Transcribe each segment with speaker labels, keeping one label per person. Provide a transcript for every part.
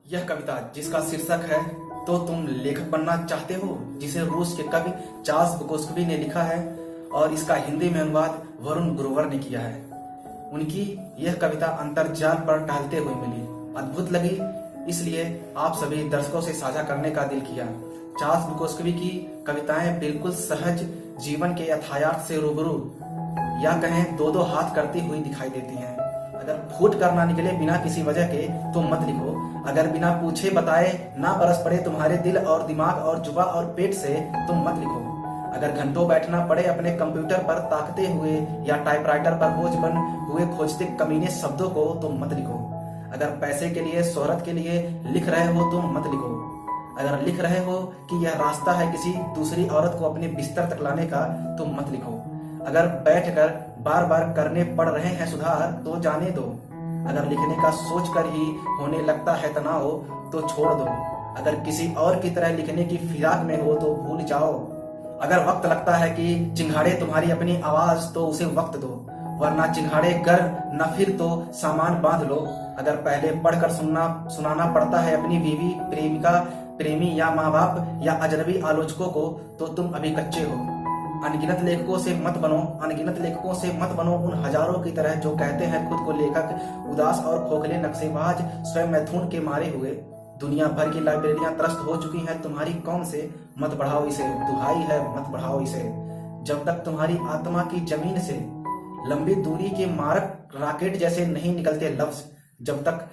Speaker 1: यह कविता जिसका शीर्षक है तो तुम लेखक बनना चाहते हो, जिसे रूस के कवि चार्ल्स बुकोस्की ने लिखा है और इसका हिंदी में अनुवाद वरुण ग्रोवर ने किया है। उनकी यह कविता अंतर्जाल पर टहलते हुए मिली, अद्भुत लगी, इसलिए आप सभी दर्शकों से साझा करने का दिल किया। चार्ल्स बुकोस्की की कविताएं बिल्कुल सहज जीवन के यथार्थ से रूबरू या कहें दो दो हाथ करती हुई दिखाई देती हैं। अगर फूट कर ना निकले बिना किसी वजह के तो मत लिखो। अगर बिना पूछे बताए ना बरस पड़े तुम्हारे दिल और दिमाग और जुबा और पेट से तो मत लिखो। अगर घंटों बैठना पड़े अपने कंप्यूटर पर ताकते हुए या टाइपराइटर पर बोझ बन हुए खोजते कमीने शब्दों को तो मत लिखो। अगर पैसे के लिए शोहरत के लिए लिख रहे हो तो मत लिखो। अगर लिख रहे हो कि यह रास्ता है किसी दूसरी औरत को अपने बिस्तर तक लाने का तो मत लिखो। अगर बैठकर बार बार करने पड़ रहे हैं सुधार तो जाने दो। अगर लिखने का सोचकर ही होने लगता है तनाव तो छोड़ दो। अगर किसी और की तरह लिखने की फिराक में हो तो भूल जाओ। अगर वक्त लगता है कि चिंगाड़े तुम्हारी अपनी आवाज तो उसे वक्त दो, वरना चिंगाड़े गर न फिर तो सामान बांध लो। अगर पहले पढ़कर सुनाना पड़ता है अपनी बीवी, प्रेमिका, प्रेमी या माँ बाप या अजनबी आलोचकों को तो तुम अभी कच्चे हो। अनगिनत लेखकों से मत बनो, अनगिनत लेखकों से मत बनो उन हजारों की तरह जो कहते हैं खुद को लेखक। उदास और खोखले नक्शेबाज स्वयं मैथुन के मारे हुए। दुनिया भर की लाइब्रेरियां त्रस्त हो चुकी हैं तुम्हारी कौम से, मत बढ़ाओ इसे, दुहाई है मत बढ़ाओ इसे। जब तक तुम्हारी आत्मा की जमीन से लंबी दूरी के मारक रॉकेट जैसे नहीं निकलते लफ्ज, जब तक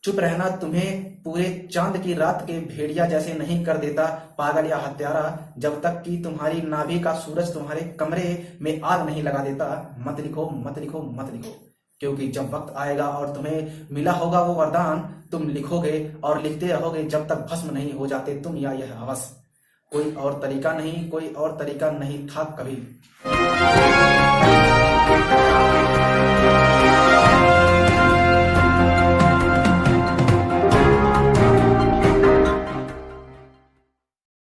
Speaker 1: चुप रहना तुम्हें पूरे चांद की रात के भेड़िया जैसे नहीं कर देता पागल या हत्यारा, जब तक कि तुम्हारी नाभि का सूरज तुम्हारे कमरे में आग नहीं लगा देता, मत लिखो मत लिखो मत लिखो। क्योंकि जब वक्त आएगा और तुम्हें मिला होगा वो वरदान, तुम लिखोगे और लिखते रहोगे जब तक भस्म नहीं हो जाते तुम या यह हवस। कोई और तरीका नहीं, कोई और तरीका नहीं था कभी।